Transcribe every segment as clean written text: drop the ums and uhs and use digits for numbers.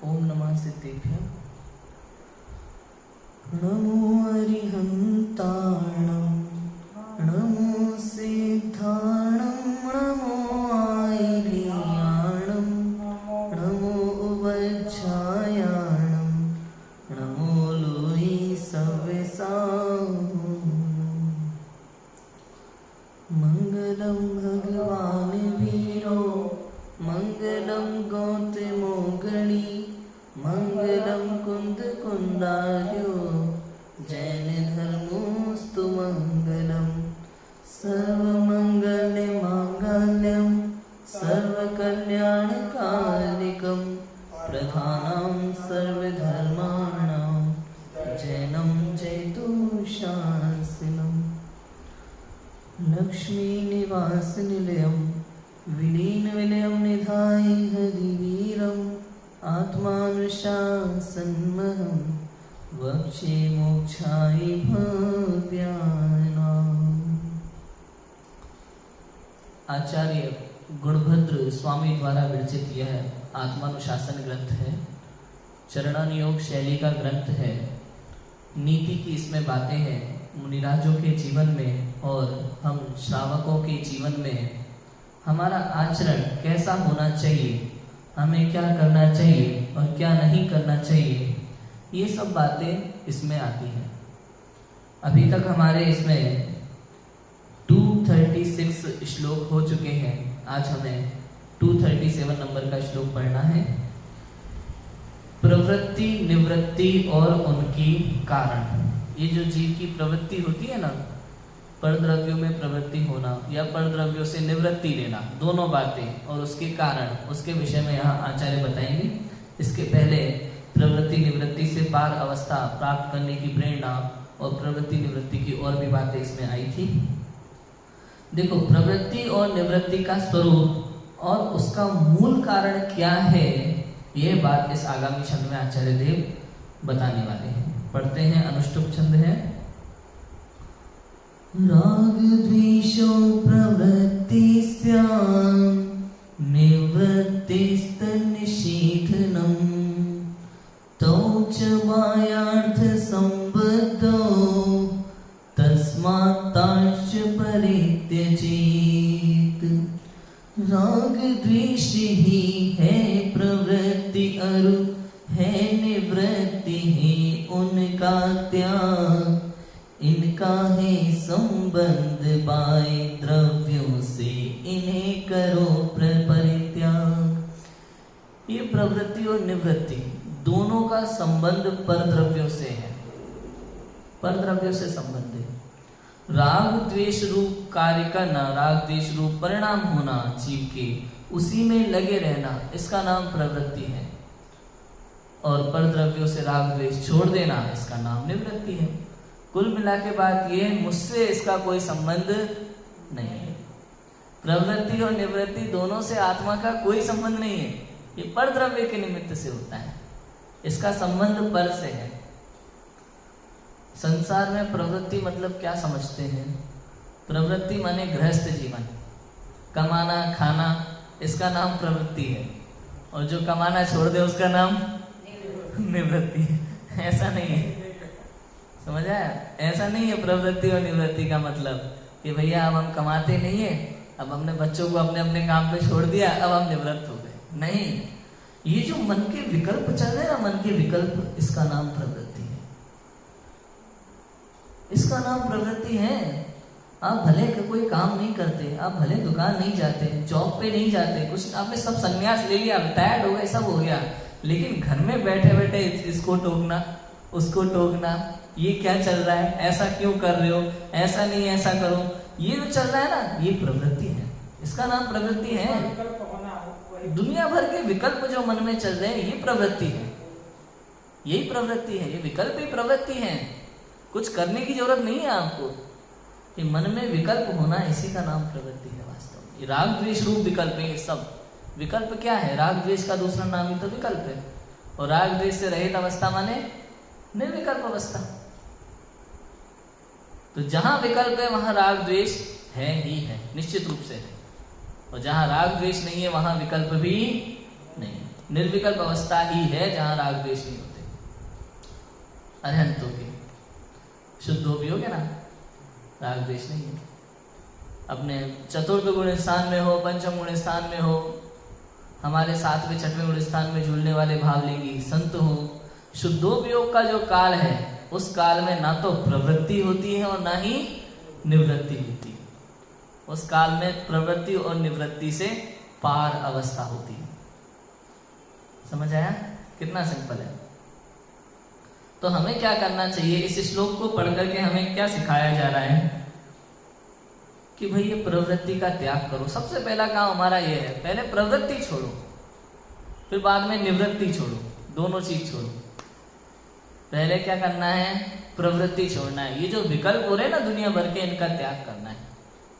ओम नमः सिद्धेभ्यः। नमो अरिहन्ताणं नमो सिद्धाणं नमो आयर्याणं नमो उपध्यायाणं नमो लोई सव्यसाम्। मंगलं भगवान वीरो मंगलं गौतमो गणी मंगलं कुंद कुंदार्यो जैन धर्मोस्तु मंगलम। सर्वमंगल मांगल्यम सर्वकल्याणकारिकम प्रधानं सर्वधर्माणां जैनं जयतुशासनम्। लक्ष्मी निवास निलयम विलीन विलयम निधाय हरिवीरम आत्मानुशासनमहं वक्षे मोक्षाय भव्यानाम्। आचार्य गुणभद्र स्वामी द्वारा विरचित यह आत्मानुशासन ग्रंथ है। चरणानुयोग शैली का ग्रंथ है। नीति की इसमें बातें हैं मुनिराजों के जीवन में और हम श्रावकों के जीवन में हमारा आचरण कैसा होना चाहिए, हमें क्या करना चाहिए और क्या नहीं करना चाहिए, ये सब बातें इसमें आती हैं। अभी तक हमारे इसमें 236 श्लोक हो चुके हैं। आज हमें 237 नंबर का श्लोक पढ़ना है। प्रवृत्ति, निवृत्ति और उनकी कारण। ये जो जीव की प्रवृत्ति होती है ना, परद्रव्यों में प्रवृत्ति होना या परद्रव्यों से निवृत्ति लेना, दोनों बातें और उसके कारण, उसके विषय में यहाँ आचार्य बताएंगे। इसके पहले प्रवृत्ति निवृत्ति से पार अवस्था प्राप्त करने की प्रेरणा और प्रवृत्ति निवृत्ति की और भी बातें इसमें आई थी। देखो, प्रवृत्ति और निवृत्ति का स्वरूप और उसका मूल कारण क्या है, ये बात इस आगामी छंद में आचार्य देव बताने वाले हैं। पढ़ते हैं। अनुष्टुप छंद है। राग द्वेषो प्रवृत्ति स्याम् निवृत्तिस्तन्निषेधनम् तौ च मायार्थ संबद्धौ तस्मात् ताश्च परित्यजेत्। राग द्वेष ही है प्रवृत्ति अरु है निवृत्ति है उनका त्याग। इनका है संबंध बाय द्रव्यों से इन्हें करो परित्याग। ये प्रवृत्ति और निवृत्ति दोनों का संबंध परद्रव्यों से है, परद्रव्यों से संबंध है। राग द्वेष रूप कार्य करना, राग द्वेष रूप परिणाम होना जीव के, उसी में लगे रहना, इसका नाम प्रवृत्ति है। और परद्रव्यों से राग द्वेष छोड़ देना, इसका नाम निवृत्ति है। कुल मिला के बात ये, मुझसे इसका कोई संबंध नहीं है। प्रवृत्ति और निवृत्ति दोनों से आत्मा का कोई संबंध नहीं है। ये परद्रव्य के निमित्त से होता है, इसका संबंध पर से है। संसार में प्रवृत्ति मतलब क्या समझते हैं? प्रवृत्ति माने गृहस्थ जीवन, कमाना खाना, इसका नाम प्रवृत्ति है। और जो कमाना छोड़ दे उसका नाम निवृत्ति है। ऐसा नहीं है, समझ आया? ऐसा नहीं है प्रवृत्ति और निवृत्ति का मतलब कि भैया अब हम कमाते नहीं है, अब हमने बच्चों को अपने अपने काम पे छोड़ दिया, अब हम निवृत्त हो गए। नहीं, ये जो मन के विकल्प चल रहे हैं ना, मन के विकल्प, इसका नाम प्रवृत्ति है। इसका नाम प्रवृत्ति है। आप भले कोई काम नहीं करते, आप भले दुकान नहीं जाते, जॉब पे नहीं जाते, कुछ आपने सब संन्यास ले लिया, रिटायर्ड हो गए, सब हो गया, लेकिन घर में बैठे बैठे इसको टोकना, उसको टोकना, ये क्या चल रहा है, ऐसा क्यों कर रहे हो, ऐसा नहीं ऐसा करो, ये जो चल रहा है ना, ये प्रवृत्ति है। इसका नाम प्रवृत्ति है। दुनिया भर के विकल्प जो मन में चल रहे हैं, ये प्रवृत्ति है। यही प्रवृत्ति है, ये विकल्प ही प्रवृत्ति है। कुछ करने की जरूरत नहीं है आपको, कि मन में विकल्प होना, इसी का नाम प्रवृत्ति है वास्तव में। राग द्वेष रूप विकल्प है। सब विकल्प क्या है? राग द्वेष का दूसरा नाम ही तो विकल्प है। और राग द्वेष से रहित अवस्था माने निर्विकल्प अवस्था। तो जहां विकल्प है वहां राग द्वेष है ही है, निश्चित रूप से है। और जहां राग द्वेष नहीं है वहां विकल्प भी नहीं। निर्विकल्प अवस्था ही है जहां राग द्वेष नहीं होते। अरहंत होगे, शुद्ध हो भी होगे ना, राग द्वेष नहीं है। अपने चतुर्थ गुण स्थान में हो, पंचम गुण स्थान में हो, हमारे सातवें छठवें गुण स्थान में झूलने वाले भावलिंगी संत हो, शुद्धोपयोग का जो काल है उस काल में ना तो प्रवृत्ति होती है और ना ही निवृत्ति होती है। उस काल में प्रवृत्ति और निवृत्ति से पार अवस्था होती है। समझ आया? कितना सिंपल है। तो हमें क्या करना चाहिए? इस श्लोक को पढ़ करके हमें क्या सिखाया जा रहा है कि भाई ये प्रवृत्ति का त्याग करो। सबसे पहला काम हमारा ये है, पहले प्रवृत्ति छोड़ो, फिर बाद में निवृत्ति छोड़ो, दोनों चीज छोड़ो। पहले क्या करना है? प्रवृत्ति छोड़ना है। ये जो विकल्प हो रहे हैं ना दुनिया भर के, इनका त्याग करना है।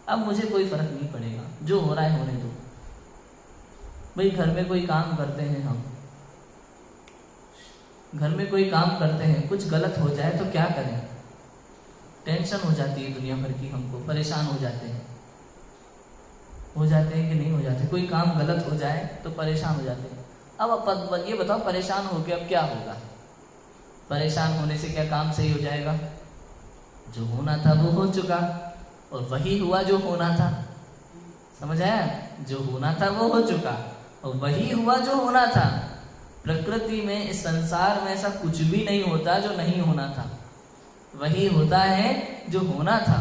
अब मुझे कोई फर्क नहीं पड़ेगा, जो हो रहा है होने दो। भाई घर में कोई काम करते हैं, हम घर में कोई काम करते हैं, कुछ गलत हो जाए तो क्या करें? टेंशन हो जाती है दुनिया भर की, हमको परेशान हो जाते हैं कि नहीं हो जाते? कोई काम गलत हो जाए तो परेशान हो जाते हैं। अब ये बताओ, परेशान होके अब क्या होगा? परेशान होने से क्या काम सही हो जाएगा? जो होना था वो हो चुका, और वही हुआ जो होना था। समझ आया? जो होना था वो हो चुका और वही हुआ जो होना था। प्रकृति में, इस संसार में ऐसा कुछ भी नहीं होता जो नहीं होना था, वही होता है जो होना था।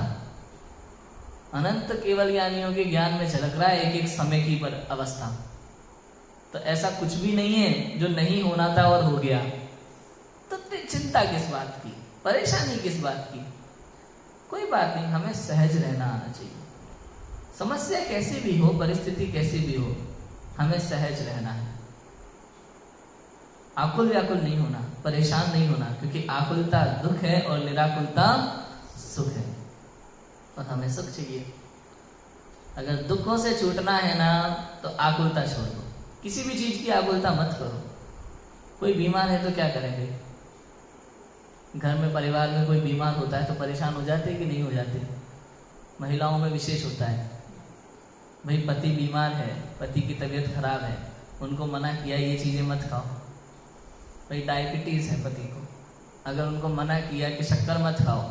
अनंत केवल ज्ञानियों के ज्ञान में झलक रहा है एक एक समय की पर अवस्था। तो ऐसा कुछ भी नहीं है जो नहीं होना था और हो गया। तो चिंता किस बात की, परेशानी किस बात की? कोई बात नहीं, हमें सहज रहना आना चाहिए। समस्या कैसी भी हो, परिस्थिति कैसी भी हो, हमें सहज रहना है। आकुल व्याकुल नहीं होना, परेशान नहीं होना, क्योंकि आकुलता दुख है और निराकुलता सुख है। और हमें सुख चाहिए। अगर दुखों से छूटना है ना तो आकुलता छोड़ दो। किसी भी चीज की आकुलता मत करो। कोई बीमार है तो क्या करेंगे? घर में परिवार में कोई बीमार होता है तो परेशान हो जाते कि नहीं हो जाते? महिलाओं में विशेष होता है। भाई पति बीमार है, पति की तबीयत खराब है, उनको मना किया ये चीजें मत खाओ। भाई डायबिटीज है पति को, अगर उनको मना किया कि शक्कर मत खाओ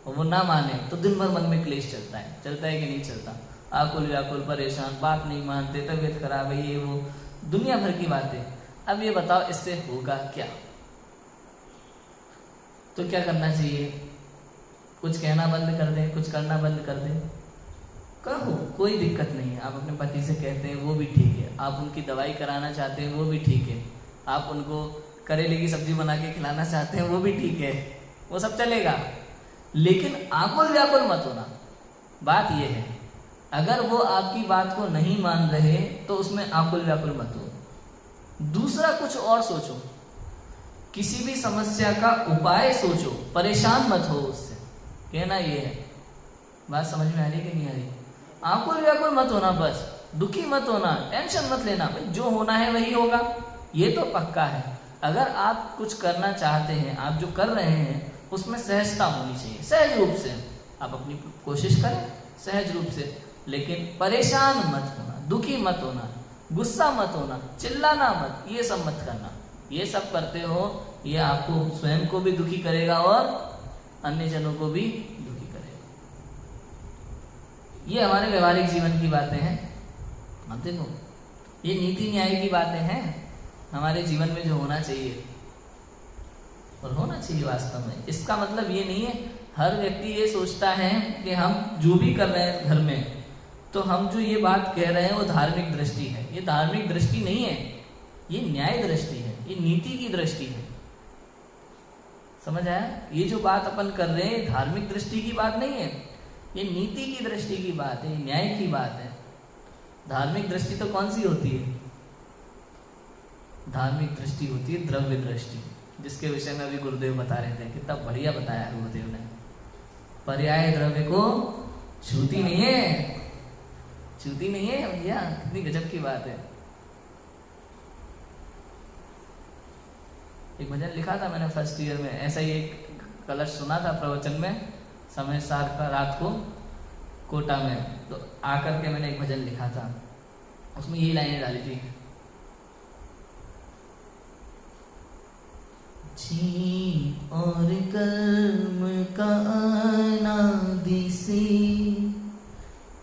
और वो ना माने तो दिन भर मन में क्लेश चलता है कि नहीं चलता? आकुल व्याकुल, परेशान, बात नहीं मानते, तबीयत खराब है, ये वो दुनिया भर की बातें। अब ये बताओ इससे होगा क्या? तो क्या करना चाहिए? कुछ कहना बंद कर दें, कुछ करना बंद कर दें? कहो, कोई दिक्कत नहीं है। आप अपने पति से कहते हैं वो भी ठीक है, आप उनकी दवाई कराना चाहते हैं वो भी ठीक है, आप उनको करेले की सब्जी बना के खिलाना चाहते हैं वो भी ठीक है, वो सब चलेगा। लेकिन आकुल व्याकुल मत होना। बात यह है, अगर वो आपकी बात को नहीं मान रहे तो उसमें आकुल व्याकुल मत हो। दूसरा कुछ और सोचो, किसी भी समस्या का उपाय सोचो, परेशान मत हो उससे। कहना ये है। बात समझ में आ रही कि नहीं आ रही? आकुल व्याकुल मत होना, बस दुखी मत होना, टेंशन मत लेना। भाई जो होना है वही होगा, ये तो पक्का है। अगर आप कुछ करना चाहते हैं, आप जो कर रहे हैं उसमें सहजता होनी चाहिए। सहज रूप से आप अपनी कोशिश करें, सहज रूप से, लेकिन परेशान मत होना, दुखी मत होना, गुस्सा मत होना, चिल्लाना मत, ये सब मत करना। ये सब करते हो ये आपको स्वयं को भी दुखी करेगा और अन्य जनों को भी दुखी करेगा। ये हमारे व्यवहारिक जीवन की बातें हैं। अब देखो, ये नीति न्याय की बातें हैं हमारे जीवन में जो होना चाहिए और होना चाहिए वास्तव में। इसका मतलब ये नहीं है हर व्यक्ति ये सोचता है कि हम जो भी कर रहे हैं घर में, तो हम जो ये बात कह रहे हैं वो धार्मिक दृष्टि है। ये धार्मिक दृष्टि नहीं है, ये न्याय दृष्टि है, ये नीति की दृष्टि है। समझ आया? ये जो बात अपन कर रहे हैं धार्मिक दृष्टि की बात नहीं है, ये नीति की दृष्टि की बात है, न्याय की बात है। धार्मिक दृष्टि तो कौन सी होती है? धार्मिक दृष्टि होती है द्रव्य दृष्टि, जिसके विषय में अभी गुरुदेव बता रहे थे। कितना बढ़िया बताया गुरुदेव ने। पर्याय द्रव्य को छूती नहीं है, छूती नहीं है भैया। कितनी गजब की बात है। एक भजन लिखा था मैंने फर्स्ट ईयर में, ऐसा ही एक कलश सुना था प्रवचन में, समय सार का रात को कोटा में, तो आकर के मैंने एक भजन लिखा था, उसमें यही लाइनें डाली थी। जीव और कर्म का अनादि से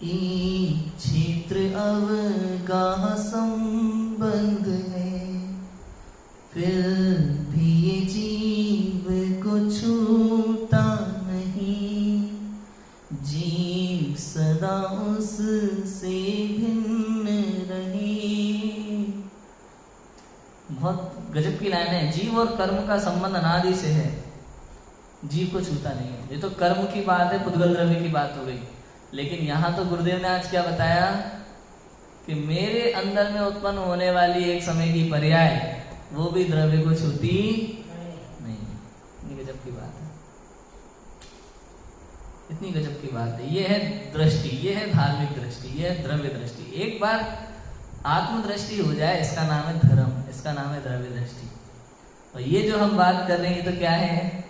एक क्षेत्र अवगाह संबंध है, फिर भी ये जीव को छूता नहीं, जीव सदा उससे भिन्न रहे। बहुत गजब की लाइन है। जीव और कर्म का संबंध अनादि से है, जीव को छूता नहीं है। ये तो कर्म की बात है, पुद्गल द्रव्य की बात हो गई, लेकिन यहां तो गुरुदेव ने आज क्या बताया कि मेरे अंदर में उत्पन्न होने वाली एक समय की पर्याय वो भी द्रव्य को छूती नहीं। इतनी गजब की बात है, इतनी गजब की बात है। ये है दृष्टि, ये है धार्मिक दृष्टि, ये है द्रव्य दृष्टि। एक बार आत्मदृष्टि हो जाए, इसका नाम है धर्म, इसका नाम है द्रव्य दृष्टि। और ये जो हम बात कर रहे हैं ये तो क्या है,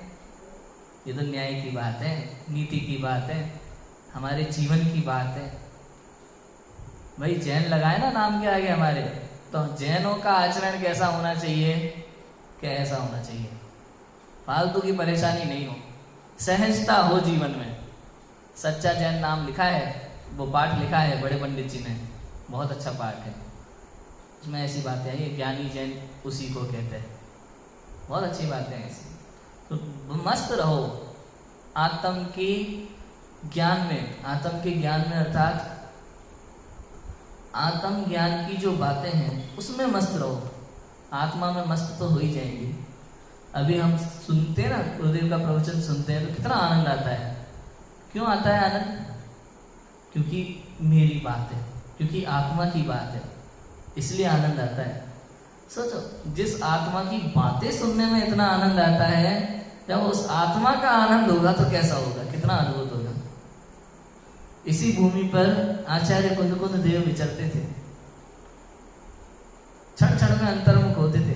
ये तो न्याय की बात है, नीति की बात है, हमारे जीवन की बात है। भाई जैन लगाए ना नाम के आगे हमारे, तो जैनों का आचरण कैसा होना चाहिए, कैसा होना चाहिए, फालतू की परेशानी नहीं हो, सहजता हो जीवन में। सच्चा जैन नाम लिखा है, वो पाठ लिखा है बड़े पंडित जी ने, बहुत अच्छा पाठ है, उसमें ऐसी बातें आई, ज्ञानी जैन उसी को कहते हैं, बहुत अच्छी बातें हैं ऐसी। तो मस्त रहो आत्म की ज्ञान में, आत्म के ज्ञान में, अर्थात आत्म ज्ञान की जो बातें हैं उसमें मस्त रहो। आत्मा में मस्त तो हो ही जाएंगे। अभी हम सुनते हैं ना, गुरुदेव का प्रवचन सुनते हैं तो कितना आनंद आता है। क्यों आता है आनंद? क्योंकि मेरी बात है, क्योंकि आत्मा की बात है, इसलिए आनंद आता है। सोचो, जिस आत्मा की बातें सुनने में इतना आनंद आता है, जब उस आत्मा का आनंद होगा तो कैसा होगा, कितना अद्भुत होगा। इसी भूमि पर आचार्य कुंद देव विचरते थे, क्षण क्षण में अंतर्मुख होते थे,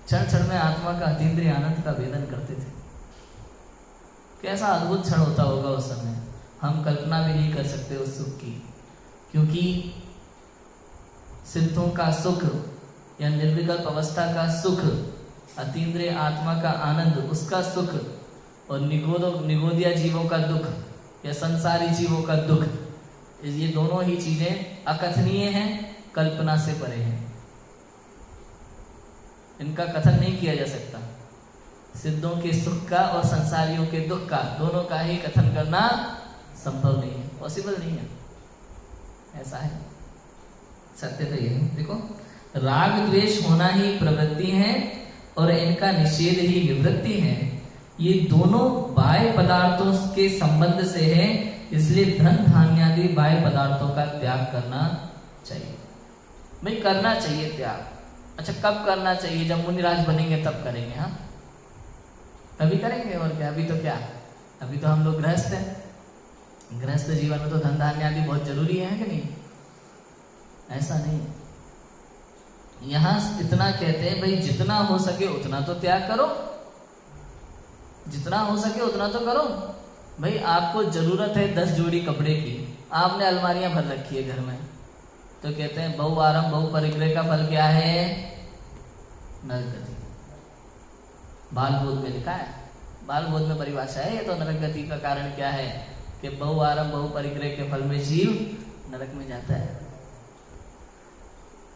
क्षण क्षण में आत्मा का अतीन्द्रिय आनंद का वेदन करते थे। कैसा अद्भुत क्षण होता होगा उस समय, हम कल्पना भी नहीं कर सकते उस सुख की। क्योंकि सिद्धों का सुख या निर्विकल्प अवस्था का सुख, अतीन्द्रिय आत्मा का आनंद, उसका सुख, और निगोदिया जीवों का दुख या संसारी जीवों का दुख, ये दोनों ही चीजें अकथनीय हैं, कल्पना से परे हैं। इनका कथन नहीं किया जा सकता। सिद्धों के सुख का और संसारियों के दुख का, दोनों का ही कथन करना संभव नहीं है, पॉसिबल नहीं है। ऐसा है, सत्य तो ये है। देखो, राग द्वेष होना ही प्रवृत्ति है और इनका निषेध ही निवृत्ति है। ये दोनों बाह्य पदार्थों के संबंध से है, इसलिए धन धान्य आदि बाह्य पदार्थों का त्याग करना चाहिए। भाई करना चाहिए त्याग। अच्छा, कब करना चाहिए? जब मुनिराज बनेंगे तब करेंगे। हाँ, तभी करेंगे, और क्या? अभी तो क्या, अभी तो हम लोग गृहस्थ हैं। गृहस्थ जीवन में तो धन धान्य आदि बहुत जरूरी है कि नहीं? ऐसा नहीं। यहां इतना कहते हैं भाई, जितना हो सके उतना तो त्याग करो, जितना हो सके उतना तो करो। भाई आपको जरूरत है 10 जोड़ी कपड़े की, आपने अलमारियां भर रखी है घर में, तो कहते हैं बहु आरंभ बहु परिग्रह का फल क्या है? नरक गति। बाल बोध में लिखा है, बाल बोध में परिभाषा है ये तो। नरक गति का कारण क्या है कि बहु आरंभ बहु परिग्रह के फल में जीव नरक में जाता है,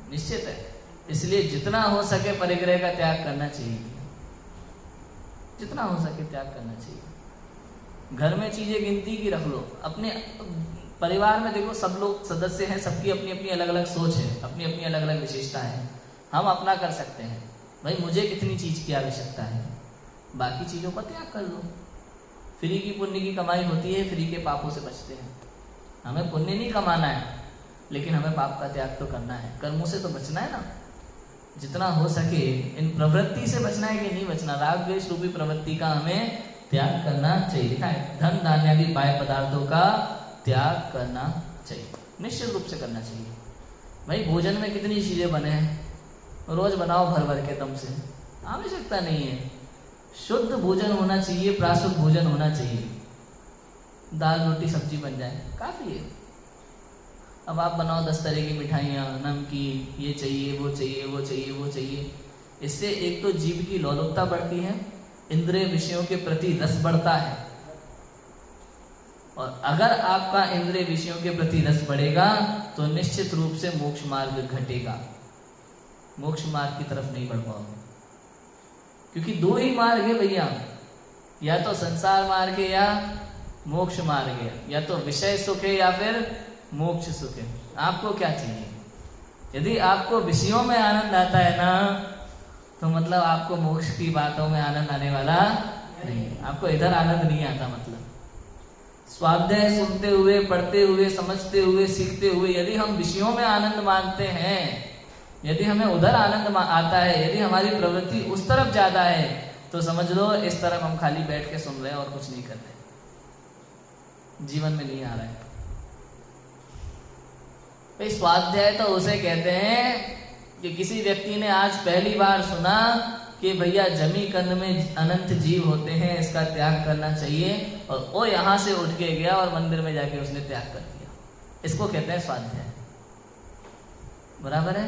निश्चित है। इसलिए जितना हो सके परिग्रह का त्याग करना चाहिए, जितना हो सके त्याग करना चाहिए। घर में चीजें गिनती की रख लो। अपने परिवार में देखो, सब लोग सदस्य हैं, सबकी अपनी अपनी अलग अलग सोच है, अपनी अपनी अलग अलग विशेषता है। हम अपना कर सकते हैं, भाई मुझे कितनी चीज की आवश्यकता है, बाकी चीजों का त्याग कर लो। फ्री की पुण्य की कमाई होती है, फ्री के पापों से बचते हैं। हमें पुण्य नहीं कमाना है, लेकिन हमें पाप का त्याग तो करना है, कर्मों से तो बचना है ना। जितना हो सके इन प्रवृत्ति से बचना है कि नहीं बचना, राग द्वेष रूपी प्रवृत्ति का हमें त्याग करना चाहिए। लिखा है, धन धान्य आदि बाह्य पदार्थों का त्याग करना चाहिए, निश्चित रूप से करना चाहिए। भाई भोजन में कितनी चीजें बने हैं, रोज बनाओ भर भर के दम से, आवश्यकता नहीं है। शुद्ध भोजन होना चाहिए, प्राशुद्ध भोजन होना चाहिए। दाल रोटी सब्जी बन जाए काफी है। अब आप बनाओ 10 तरह की मिठाइयाँ, नमकीन, ये चाहिए वो चाहिए वो चाहिए वो चाहिए। इससे एक तो जीव की लोलुपता बढ़ती है, इंद्रिय विषयों के प्रति रस बढ़ता है। और अगर आपका इंद्रिय विषयों के प्रति रस बढ़ेगा तो निश्चित रूप से मोक्ष मार्ग घटेगा, मोक्ष मार्ग की तरफ नहीं बढ़ पाओगे। क्योंकि दो ही मार्ग है भैया, या तो संसार मार्ग है या मोक्ष मार्ग है, या तो विषय सुख है या फिर मोक्ष सुख है। आपको क्या चाहिए? यदि आपको विषयों में आनंद आता है ना, तो मतलब आपको मोक्ष की बातों में आनंद आने वाला नहीं, आपको इधर आनंद नहीं आता। मतलब स्वाध्याय सुनते हुए, पढ़ते हुए, समझते हुए, सीखते हुए यदि हम विषयों में आनंद मानते हैं, यदि हमें उधर आनंद आता है, यदि हमारी प्रवृत्ति उस तरफ ज्यादा है, तो समझ लो इस तरफ हम खाली बैठ के सुन रहे हैं और कुछ नहीं कर रहे, जीवन में नहीं आ रहा है। भाई स्वाध्याय तो उसे कहते हैं कि किसी व्यक्ति ने आज पहली बार सुना कि भैया जमी कंद में अनंत जीव होते हैं, इसका त्याग करना चाहिए, और वो यहां से उठ के गया और मंदिर में जाके उसने त्याग कर दिया। इसको कहते हैं स्वाध्याय। बराबर है?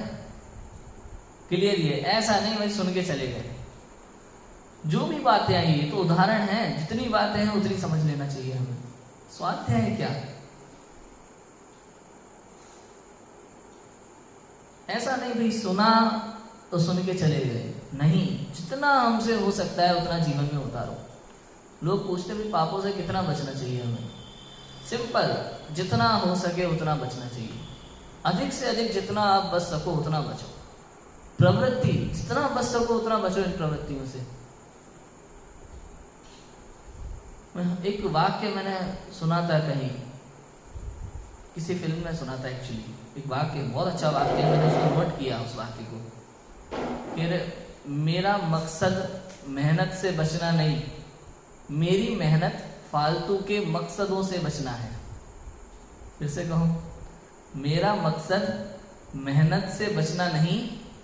क्लियर? ये ऐसा नहीं भाई सुन के चले गए। जो भी बातें आई ये तो उदाहरण है, जितनी बातें हैं उतनी समझ लेना चाहिए हमें। स्वाध्याय है क्या? ऐसा नहीं भाई सुना तो सुन के चले गए, नहीं, जितना हमसे हो सकता है उतना जीवन में उतारो। लोग पूछते भी पापों से कितना बचना चाहिए हमें? सिंपल, जितना हो सके उतना बचना चाहिए। अधिक से अधिक जितना आप बच सको उतना बचो। प्रवृत्ति जितना बच सको उतना बचो इन प्रवृत्तियों से। एक वाक्य मैंने सुना था कहीं, किसी फिल्म में सुना था एक्चुअली, एक वाक्य, बहुत अच्छा वाक्य है, मैंने उसको नोट किया उस वाक्य को कि मेरा मकसद मेहनत से बचना नहीं, मेरी मेहनत फालतू के मकसदों से बचना है। फिर से कहूं, मेरा मकसद मेहनत से बचना नहीं,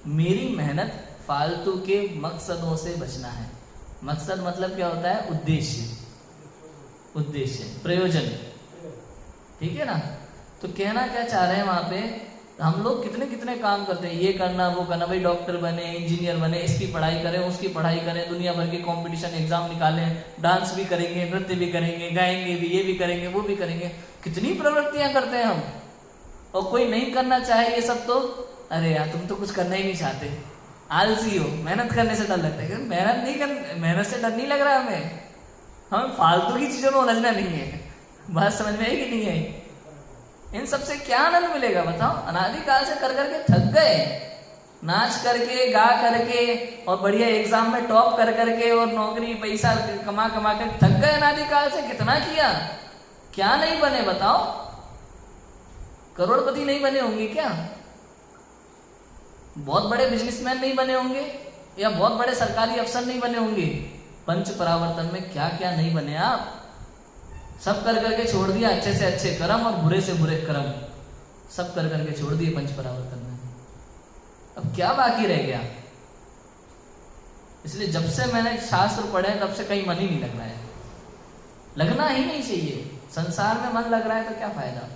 मेरी मेहनत फालतू के मकसदों से बचना है। मकसद मतलब क्या होता है? उद्देश्य, उद्देश्य, प्रयोजन, ठीक है ना? तो कहना क्या चाह रहे हैं वहां पे, हम लोग कितने कितने काम करते हैं, ये करना वो करना, भाई डॉक्टर बने, इंजीनियर बने, इसकी पढ़ाई करें, उसकी पढ़ाई करें, दुनिया भर के कंपटीशन एग्जाम निकालें, डांस भी करेंगे, नृत्य भी करेंगे, गाएंगे भी, ये भी करेंगे, वो भी करेंगे, कितनी प्रवृत्तियां करते हैं हम। और कोई नहीं करना चाहे ये सब तो अरे यार तुम तो कुछ करना ही नहीं चाहते, आलसी हो, मेहनत करने से डर लगता है। मेहनत नहीं कर, मेहनत से डर नहीं लग रहा हमें फालतू की चीजों में उलझना नहीं है। बात समझ में आई कि नहीं आई? इन सबसे क्या आनंद मिलेगा बताओ? अनादिकाल से कर करके थक गए, नाच करके, गा करके, और बढ़िया एग्जाम में टॉप कर करके, और नौकरी पैसा कमा कमा कर थक गए अनादिकाल से। कितना किया, क्या नहीं बने बताओ? करोड़पति नहीं बने होंगे क्या? बहुत बड़े बिजनेसमैन नहीं बने होंगे, या बहुत बड़े सरकारी अफसर नहीं बने होंगे? पंच परावर्तन में क्या क्या नहीं बने आप? सब कर करके छोड़ दिया, अच्छे से अच्छे कर्म और बुरे से बुरे कर्म सब कर करके छोड़ दिए पंच परावर्तन में। अब क्या बाकी रह गया? इसलिए जब से मैंने शास्त्र पढ़े तब से कहीं मन ही नहीं लग रहा है, लगना ही नहीं चाहिए। संसार में मन लग रहा है तो क्या फायदा?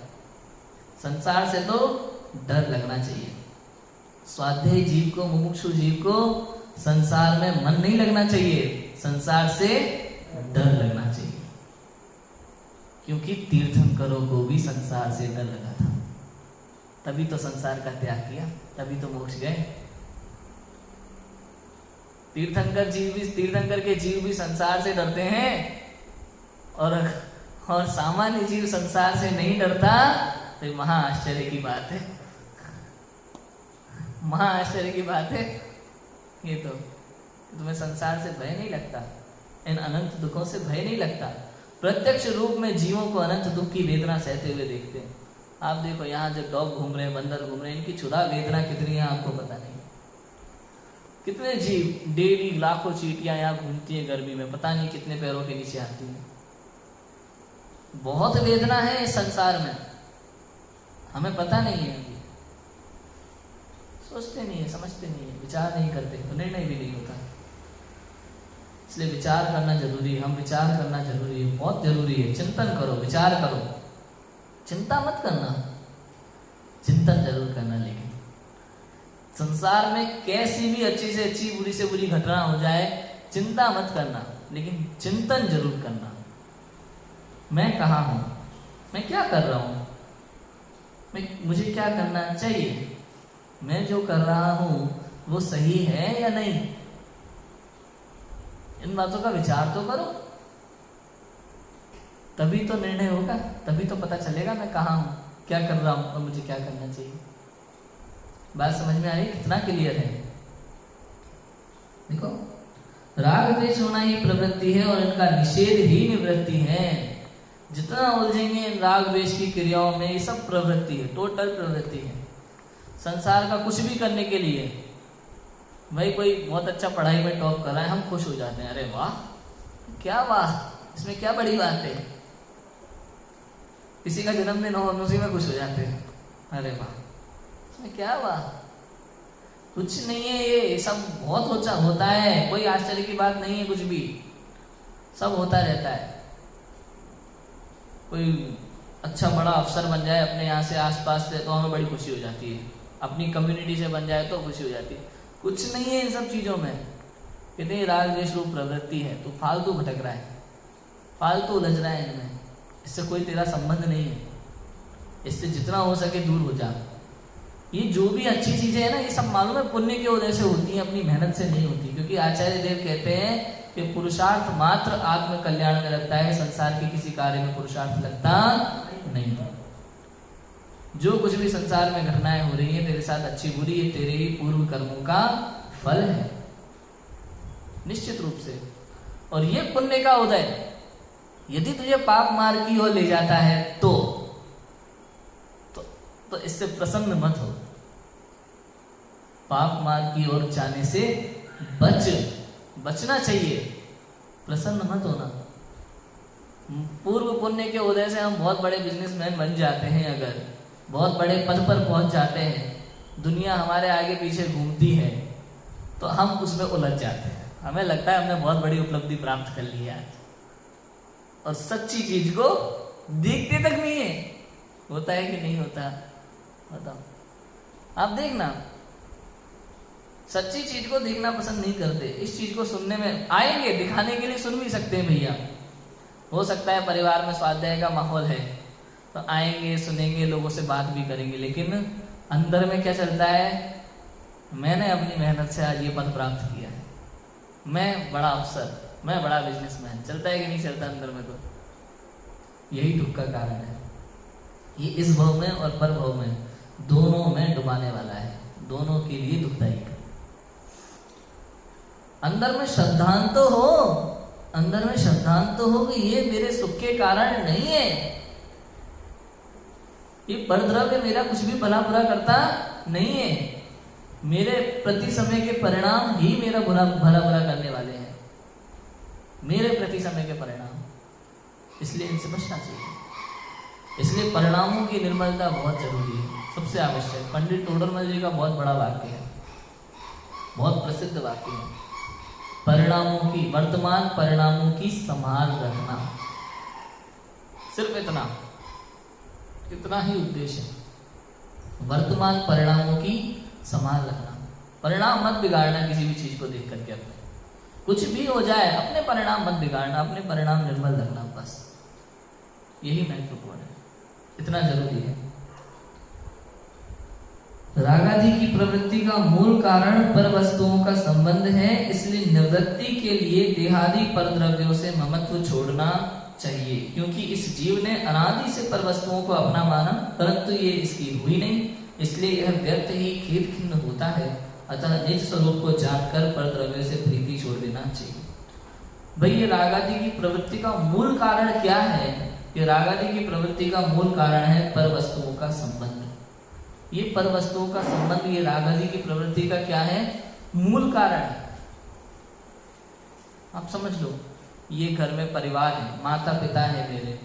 संसार से तो डर लगना चाहिए। स्वाध्यायी जीव को, मुमुक्षु जीव को संसार में मन नहीं लगना चाहिए, संसार से डर लगना चाहिए। क्योंकि तीर्थंकरों को भी संसार से डर लगा था, तभी तो संसार का त्याग किया, तभी तो मोक्ष गए। तीर्थंकर के जीव भी संसार से डरते हैं, और सामान्य जीव संसार से नहीं डरता, तो महा आश्चर्य की बात है, महा आश्चर्य की बात है। ये तो तुम्हें संसार से भय नहीं लगता, इन अनंत दुखों से भय नहीं लगता। प्रत्यक्ष रूप में जीवों को अनंत दुख की वेदना सहते हुए देखते हैं। आप देखो यहाँ जो डॉग घूम रहे हैं, बंदर घूम रहे हैं, इनकी क्षुधा वेदना कितनी है आपको पता नहीं। कितने जीव डेली लाखों चींटियां यहाँ घूमती है गर्मी में, पता नहीं कितने पैरों के नीचे आती है। बहुत वेदना है इस संसार में, हमें पता नहीं है, सोचते नहीं है, समझते नहीं है, विचार नहीं करते, तो निर्णय भी नहीं होता। इसलिए विचार करना जरूरी है, हम विचार करना जरूरी है, बहुत जरूरी है। चिंतन करो, विचार करो, चिंता मत करना, चिंतन जरूर करना। लेकिन संसार में कैसी भी अच्छी से अच्छी, बुरी से बुरी घटना हो जाए, चिंता मत करना। लेकिन चिंतन जरूर करना, मैं कहाँ हूं, मैं क्या कर रहा हूं, मुझे क्या करना चाहिए, मैं जो कर रहा हूं वो सही है या नहीं। इन बातों का विचार तो करो, तभी तो निर्णय होगा, तभी तो पता चलेगा मैं कहाँ हूं, क्या कर रहा हूं और मुझे क्या करना चाहिए। बात समझ में आ रही, कितना क्लियर है। देखो, राग द्वेष होना ही प्रवृत्ति है और इनका निषेध ही निवृत्ति है। जितना उलझेंगे इन राग द्वेष की क्रियाओं में, ये सब प्रवृत्ति है, टोटल प्रवृत्ति है। संसार का कुछ भी करने के लिए, भाई कोई बहुत अच्छा पढ़ाई में टॉप कर रहा है, हम खुश हो जाते हैं, अरे वाह, क्या वाह, इसमें क्या बड़ी बात है। किसी का जन्मदिन हो, उसी में खुश हो जाते हैं, अरे वाह, इसमें क्या वाह, कुछ नहीं है, ये सब बहुत होता है, कोई आश्चर्य की बात नहीं है, कुछ भी सब होता रहता है। कोई अच्छा बड़ा अफसर बन जाए अपने यहाँ से आसपास से, तो हमें बड़ी खुशी हो जाती है, अपनी कम्युनिटी से बन जाए तो खुशी हो जाती है। कुछ नहीं है इन सब चीजों में, कितनी राग द्वेष रूप प्रवृत्ति है, तो फालतू भटक रहा है, फालतू उलझ रहा है इनमें, इससे कोई तेरा संबंध नहीं है, इससे जितना हो सके दूर हो जा। ये जो भी अच्छी चीजें है ना, ये सब मालूम है पुण्य की वजह से होती है, अपनी मेहनत से नहीं होती। क्योंकि आचार्य देव कहते हैं कि पुरुषार्थ मात्र आत्म कल्याण में लगता है, संसार के किसी कार्य में पुरुषार्थ लगता नहीं। जो कुछ भी संसार में घटनाएं हो रही है तेरे साथ, अच्छी बुरी, ये तेरे ही पूर्व कर्मों का फल है, निश्चित रूप से। और ये पुण्य का उदय यदि तुझे पाप मार्ग की ओर ले जाता है तो इससे प्रसन्न मत हो, पाप मार्ग की ओर जाने से बचना चाहिए, प्रसन्न मत होना। पूर्व पुण्य के उदय से हम बहुत बड़े बिजनेसमैन बन जाते हैं, अगर बहुत बड़े पद पर पहुंच जाते हैं, दुनिया हमारे आगे पीछे घूमती है, तो हम उसमें उलझ जाते हैं, हमें लगता है हमने बहुत बड़ी उपलब्धि प्राप्त कर ली है आज, और सच्ची चीज को देखते तक नहीं है। होता है कि नहीं होता, बताओ आप देखना, सच्ची चीज को देखना पसंद नहीं करते, इस चीज को सुनने में आएंगे, दिखाने के लिए सुन भी सकते हैं भैया, हो सकता है परिवार में स्वाध्याय का माहौल है तो आएंगे, सुनेंगे, लोगों से बात भी करेंगे, लेकिन अंदर में क्या चलता है, मैंने अपनी मेहनत से आज ये पद प्राप्त किया है, मैं बड़ा अफसर, मैं बड़ा बिजनेसमैन, चलता है कि नहीं चलता अंदर में। तो यही दुख का कारण है, ये इस भव में और पर भव में दोनों में डुबाने वाला है, दोनों के लिए दुखदायी है। अंदर में श्रद्धांत तो हो, अंदर में श्रद्धांत तो हो कि ये मेरे सुख के कारण नहीं है, ये परद्रव्य मेरा कुछ भी भला बुरा करता नहीं है, मेरे प्रति समय के परिणाम ही मेरा भला बुरा करने वाले हैं, मेरे प्रति समय के परिणाम, इसलिए इनसे बचना चाहिए। इसलिए परिणामों की निर्मलता बहुत जरूरी है, सबसे आवश्यक। पंडित टोडरमल जी का बहुत बड़ा वाक्य है, बहुत प्रसिद्ध वाक्य है, परिणामों की, वर्तमान परिणामों की संभाल रखना, सिर्फ इतना ही उद्देश्य है, वर्तमान परिणामों की संभाल रखना। परिणाम मत बिगाड़ना किसी भी चीज को देख करके, अपने कुछ भी हो जाए अपने परिणाम मत बिगाड़ना, अपने परिणाम निर्मल रखना, बस यही महत्वपूर्ण है, इतना जरूरी है। रागादि की प्रवृत्ति का मूल कारण पर वस्तुओं का संबंध है, इसलिए निवृत्ति के लिए देहादि पर द्रव्यों से ममत्व छोड़ना चाहिए, क्योंकि इस जीव ने अनादि से पर वस्तुओं को अपना माना, परंतु ये इसकी हुई नहीं, इसलिए यह व्यर्थ ही खेद खिन्न होता है। अतः निज स्वरूप को जानकर पर द्रव्यों से प्रीति छोड़ देना चाहिए। भाई ये रागादि की प्रवृत्ति का मूल कारण क्या है? ये रागादि की प्रवृत्ति का मूल कारण है पर वस्तुओं का संबंध। ये पर वस्तुओं का संबंध ये रागादि की प्रवृत्ति का क्या है? मूल कारण है। आप समझ लो, ये घर में परिवार है, माता पिता है मेरे,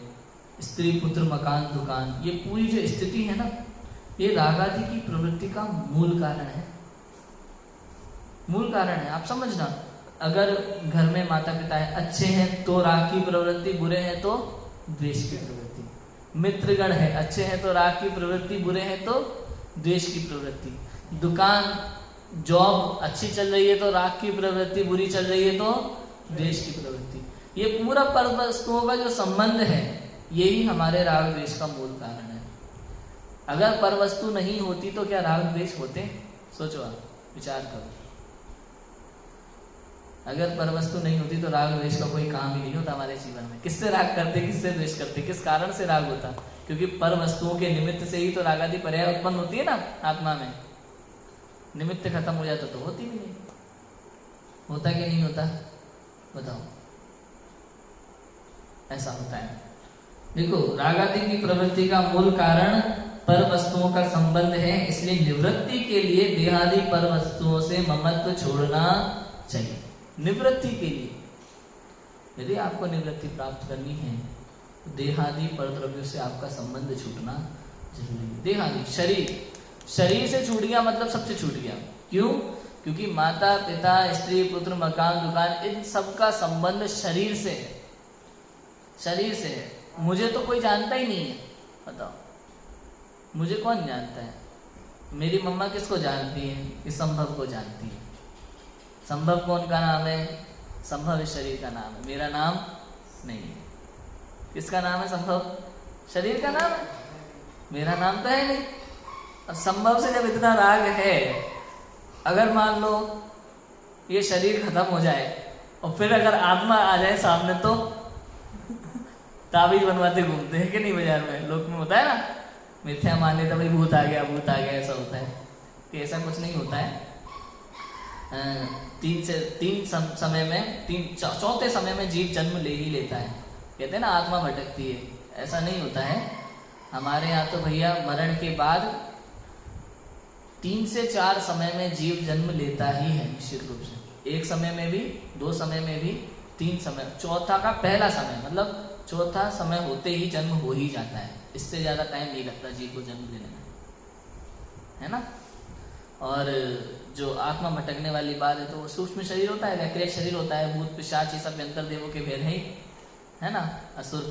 स्त्री पुत्र मकान दुकान, ये पूरी जो स्थिति है ना, ये रागादि की प्रवृत्ति का मूल कारण है, मूल कारण है। आप समझना, अगर घर में माता पिता है, अच्छे हैं तो राग की प्रवृत्ति, बुरे हैं तो द्वेष की प्रवृत्ति। मित्रगण है, अच्छे हैं तो राग की प्रवृत्ति, बुरे हैं तो द्वेष की प्रवृत्ति। दुकान जॉब अच्छी चल रही है तो राग की प्रवृत्ति, बुरी चल रही है तो द्वेष की प्रवृत्ति। ये पूरा पर वस्तुओं का जो संबंध है यही हमारे राग द्वेष का मूल कारण है। अगर पर वस्तु नहीं होती तो क्या राग द्वेष होते? सोचो आप, विचार करो। अगर पर वस्तु नहीं होती तो राग द्वेष का कोई काम ही नहीं होता हमारे जीवन में। किससे राग करते, किससे द्वेष करते, किस कारण से राग होता? क्योंकि पर वस्तुओं के निमित्त से ही तो रागादि पर्याय उत्पन्न होती है ना आत्मा में। निमित्त खत्म हो जाता तो होती भी नहीं। होता कि नहीं होता? बताओ। ऐसा होता है। देखो, रागादि की प्रवृत्ति का मूल कारण पर वस्तुओं का संबंध है, इसलिए निवृत्ति के लिए देहादि पर वस्तुओं से ममत्व छोड़ना चाहिए। निवृत्ति के लिए, यदि आपको निवृत्ति प्राप्त करनी है तो देहादि पर द्रव्यों से आपका संबंध छूटना जरूरी है। देहादि शरीर से छूट गया मतलब सबसे छूट गया। क्यों? क्योंकि माता पिता स्त्री पुत्र मकान दुकान इन सब का संबंध शरीर से है। शरीर से है। मुझे तो कोई जानता ही नहीं है। बताओ, मुझे कौन जानता है? मेरी मम्मा किसको जानती है? इस संभव को जानती है। संभव कौन का नाम है? संभव इस शरीर का नाम है, मेरा नाम नहीं है। किसका नाम है? संभव शरीर का नाम है, मेरा नाम तो है नहीं। अब संभव से जब इतना राग है, अगर मान लो ये शरीर खत्म हो जाए और फिर अगर आत्मा आ जाए सामने तो ताबीज बनवाते घूमते हैं कि नहीं बाजार में? लोग में होता है ना, मिथ्या मान्यता, भाई भूत आ गया भूत आ गया, ऐसा होता है। कि ऐसा कुछ नहीं होता है। चौथे समय में जीव जन्म ले ही लेता है। कहते हैं ना आत्मा भटकती है, ऐसा नहीं होता है हमारे यहाँ तो भैया। मरण के बाद 3 से 4 समय में जीव जन्म लेता ही है निश्चित रूप से। एक समय में भी, 2 समय में भी, 3 समय, चौथा का पहला समय मतलब चौथा समय होते ही जन्म हो ही जाता है। इससे ज्यादा टाइम नहीं लगता जीव को जन्म लेने में, है ना। और जो आत्मा भटकने वाली बात है तो वो सूक्ष्म शरीर होता है, वैक्रिय शरीर होता है। भूत पिशाच ये सब यंत्र देवों के भेद है ना, असुर,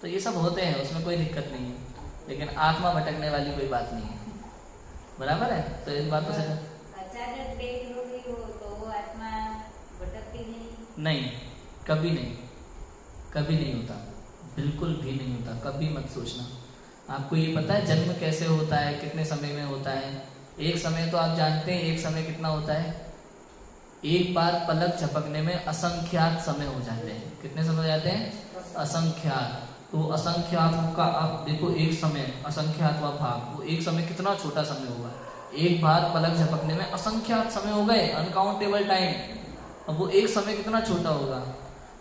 तो ये सब होते हैं, उसमें कोई दिक्कत नहीं है। लेकिन आत्मा भटकने वाली कोई बात नहीं है। बराबर है? तो इस बात से अचानक देख लोगी हो तो वो आत्मा भटकती नहीं, कभी नहीं, कभी नहीं होता, बिल्कुल भी नहीं होता। कभी मत सोचना। आपको ये पता है जन्म कैसे होता है, कितने समय में होता है? एक समय तो आप जानते हैं, एक समय कितना होता है? एक बार पलक झपकने में असंख्यात समय हो जाते हैं। कितने समय हो जाते हैं? असंख्यात। तो असंख्यात का आप देखो, एक समय असंख्यात व भाग, वो एक समय कितना छोटा समय होगा। एक बार पलक झपकने में असंख्यात समय हो गए, अनकाउंटेबल टाइम। अब वो एक समय कितना छोटा होगा।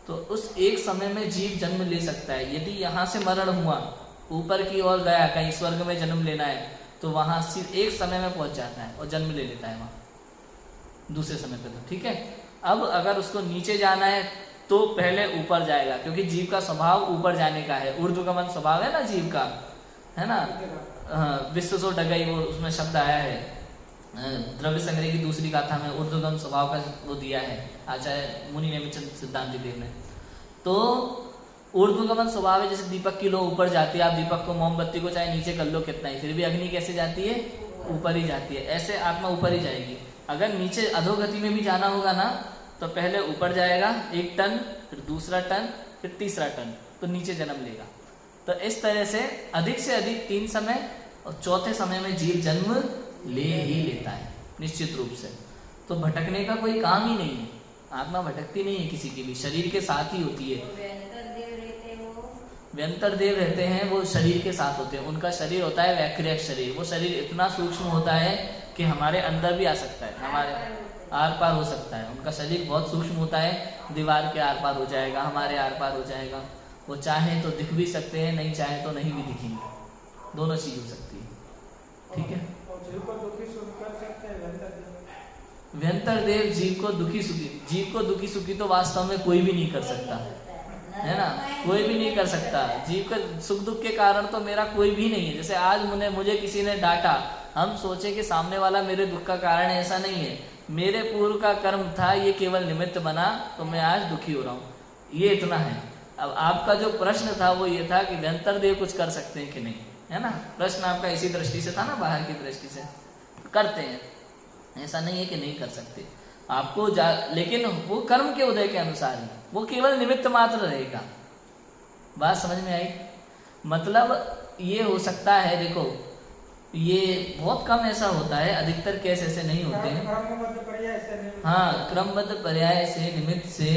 तो उस एक समय में जीव जन्म ले सकता है। यदि यहाँ से मरण हुआ, ऊपर की ओर गया, कहीं स्वर्ग में जन्म लेना है, तो वहां सिर्फ एक समय में पहुंच जाता है और जन्म ले लेता है वहां दूसरे समय पे। तो ठीक है। अब अगर उसको नीचे जाना है तो पहले ऊपर जाएगा, क्योंकि जीव का स्वभाव ऊपर जाने का है। ऊर्ध्वगमन स्वभाव है ना जीव का, है ना। विश्व सो डगई, वो उसमें शब्द आया है द्रव्य संग्रह की दूसरी गाथा में। ऊर्ध्वगमन स्वभाव का वो दिया है आचार्य मुनि नेमिचंद सिद्धांत देव ने। तो ऊर्ध्वगमन स्वभाव है, जैसे दीपक की लो ऊपर जाती है। आप दीपक को, मोमबत्ती को चाहे नीचे कर लो कितना ही, फिर भी अग्नि कैसे जाती है? ऊपर ही जाती है। ऐसे आत्मा ऊपर ही जाएगी। अगर नीचे अधोगति में भी जाना होगा ना, तो पहले ऊपर जाएगा 1 टन, फिर दूसरा टन, फिर तीसरा टन, तो नीचे जन्म लेगा। तो इस तरह से अधिक 3 समय और चौथे समय में जीव जन्म ले ही लेता है निश्चित रूप से। तो भटकने का कोई काम ही नहीं है। आत्मा भटकती नहीं है किसी की भी, शरीर के साथ ही होती है। व्यंतर देव रहते हैं, वो शरीर के साथ होते हैं। उनका शरीर होता है वैक्रिय शरीर। वो शरीर इतना सूक्ष्म होता है कि हमारे अंदर भी आ सकता है, हमारे आर पार हो सकता है। उनका शरीर बहुत सूक्ष्म होता है, दीवार के आर पार हो जाएगा, हमारे आर पार हो जाएगा। वो चाहे तो दिख भी सकते हैं, नहीं चाहे तो नहीं भी दिखेंगे। दोनों चीज हो सकती है। ठीक है। व्यंतर देव जीव को दुखी सुखी, जीव को दुखी सुखी तो वास्तव में कोई भी नहीं कर सकता, है ना। कोई भी नहीं कर सकता। जीव का सुख दुख के कारण तो मेरा कोई भी नहीं है। जैसे आज मुझे किसी ने डांटा, हम सोचे कि सामने वाला मेरे दुख का कारण है, ऐसा नहीं है। मेरे पूर्व का कर्म था, ये केवल निमित्त बना, तो मैं आज दुखी हो रहा हूँ। ये इतना है। अब आपका जो प्रश्न था वो ये था कि व्यंतर देव कुछ कर सकते हैं कि नहीं, है ना। प्रश्न आपका इसी दृष्टि से था ना, बाहर की दृष्टि से करते हैं, ऐसा नहीं है कि नहीं कर सकते। आपको लेकिन वो कर्म के उदय के अनुसार ही, वो केवल निमित्त मात्र रहेगा। बात समझ में आई? मतलब ये हो सकता है, देखो ये बहुत कम ऐसा होता है, अधिकतर केस ऐसे नहीं होते हैं। हाँ, क्रमबद्ध पर्याय से, निमित्त से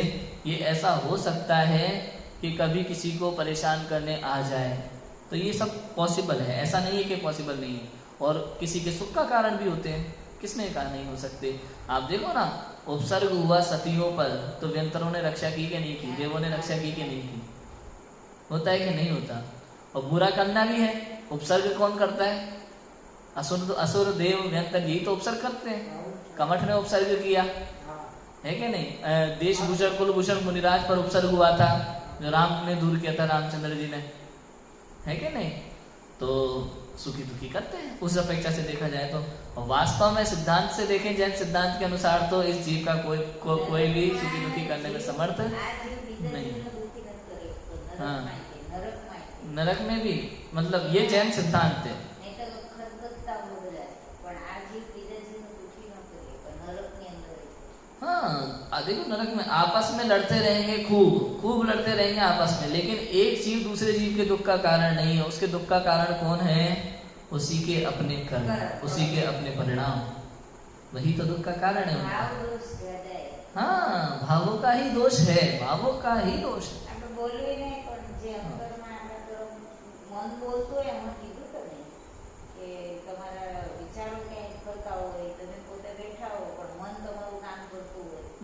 ये ऐसा हो सकता है कि कभी किसी को परेशान करने आ जाए, तो ये सब पॉसिबल है, ऐसा नहीं है कि पॉसिबल नहीं है। और किसी के सुख का कारण भी होते हैं, किसने कहा नहीं हो सकते। आप देखो ना, उपसर्ग हुआ सतियों पर तो व्यंतरों ने रक्षा की कि नहीं की, देवों ने रक्षा की कि नहीं की, होता है कि नहीं होता। और बुरा करना भी है, उपसर्ग कौन करता है? असुर देव व्यंतर, यही तो उपसर्ग करते हैं। कमठ ने उपसर्ग किया है कि नहीं? देश भूषण कुलभूषण मुनिराज पर उपसर्ग हुआ था, जो राम ने दूर किया था, रामचंद्र जी ने, है कि नहीं? तो सुखी दुखी करते हैं उस अपेक्षा से देखा जाए तो। और वास्तव में सिद्धांत से देखें, जैन सिद्धांत के अनुसार तो इस जीव का कोई भी सुखी दुखी करने में समर्थ नहीं। हाँ, नरक में भी, मतलब ये जैन सिद्धांत है। हाँ, देखो नरक में आपस में लड़ते रहेंगे, खूब लड़ते रहेंगे आपस में, लेकिन एक जीव दूसरे जीव के दुख का कारण नहीं है। उसके दुख का कारण कौन है? उसी के अपने कर्म, उसी के अपने परिणाम, वही तो दुख का कारण है उनका। हाँ, भावों का ही दोष है, भावों का ही दोष है।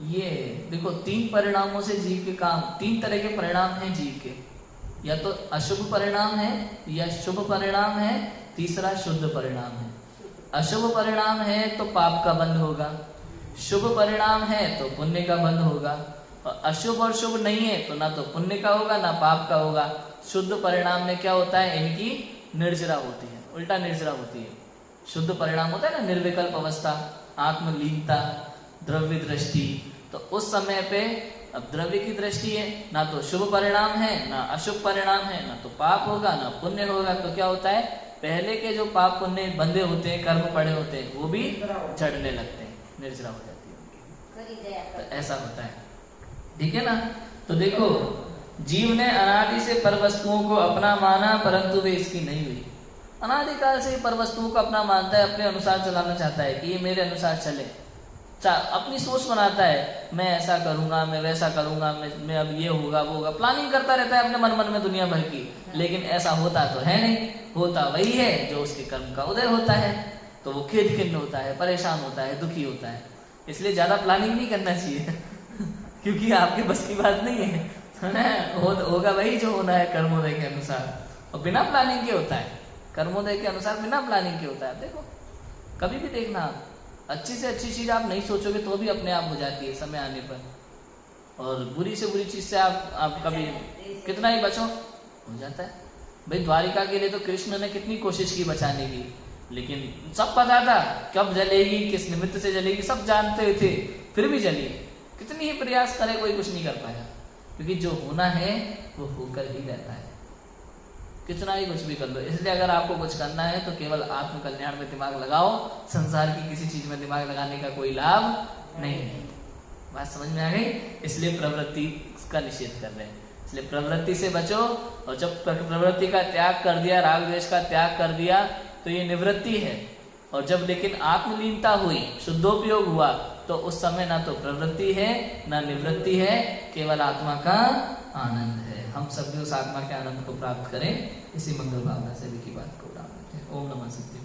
ये देखो, तीन परिणामों से जीव के काम, तीन तरह के परिणाम हैं जीव के, या तो अशुभ परिणाम है, या शुभ परिणाम है, तीसरा शुद्ध परिणाम है। अशुभ परिणाम है तो पाप का बंध होगा, शुभ परिणाम है तो पुण्य का बंध होगा, और अशुभ और शुभ नहीं है तो ना तो पुण्य का होगा ना पाप का होगा। शुद्ध परिणाम में क्या होता है? इनकी निर्जरा होती है, उल्टा निर्जरा होती है। शुद्ध परिणाम होता है ना, निर्विकल्प अवस्था, आत्मलीनता, द्रव्य दृष्टि। तो उस समय पे अब द्रव्य की दृष्टि है, ना तो शुभ परिणाम है ना अशुभ परिणाम है, ना तो पाप होगा ना पुण्य होगा। तो क्या होता है? पहले के जो पाप पुण्य बंधे होते हैं, कर्म पड़े होते हैं, वो भी झड़ने लगते हैं, निर्जरा हो जाती है उनकी। तो ऐसा होता है, ठीक है ना? तो देखो, जीव ने अनादि से पर वस्तुओं को अपना माना, परंतु वे इसकी नहीं हुई। अनादिकाल से पर वस्तुओं को अपना मानता है, अपने अनुसार चलाना चाहता है कि ये मेरे अनुसार चले, अपनी सोच बनाता है, मैं ऐसा करूंगा, मैं वैसा करूंगा, मैं अब ये होगा वो होगा, प्लानिंग करता रहता है अपने मन में दुनिया भर की। लेकिन ऐसा होता तो है नहीं, होता वही है जो उसके कर्म का उदय होता है। तो वो खेद खिन्न होता है, परेशान होता है, दुखी होता है। इसलिए ज्यादा प्लानिंग नहीं करना चाहिए क्योंकि आपके बस की बात नहीं है। होगा वही जो होना है कर्मोदय के अनुसार, और बिना प्लानिंग के होता है। कर्मोदय के अनुसार बिना प्लानिंग के होता है। देखो, कभी भी देखना, अच्छी से अच्छी चीज आप नहीं सोचोगे तो भी अपने आप हो जाती है समय आने पर, और बुरी से बुरी चीज से आप कभी कितना ही बचो, हो जाता है। भाई, द्वारिका के लिए तो कृष्ण ने कितनी कोशिश की बचाने की, लेकिन सब पता था कब जलेगी, किस निमित्त से जलेगी, सब जानते थे, फिर भी जली। कितनी ही प्रयास करे, कोई कुछ नहीं कर पाया, क्योंकि जो होना है वो होकर ही रहता है, कितना ही कुछ भी कर लो। इसलिए अगर आपको कुछ करना है तो केवल आत्म कल्याण में दिमाग लगाओ, संसार की किसी चीज में दिमाग लगाने का कोई लाभ नहीं है। बात समझ में आ गई? इसलिए प्रवृत्ति का निषेध कर रहे हैं। इसलिए प्रवृत्ति से बचो, और जब प्रवृत्ति का त्याग कर दिया, राग द्वेष का त्याग कर दिया, तो ये निवृत्ति है। और जब लेकिन आत्मलीनता हुई, शुद्धोपयोग हुआ, तो उस समय ना तो प्रवृत्ति है ना निवृत्ति है, केवल आत्मा का आनंद है। हम सब भी उस आत्मा के आनंद को प्राप्त करें, इसी मंगल भावना से भी की बात को उड़ा देते हैं। ओम नमः सत्य।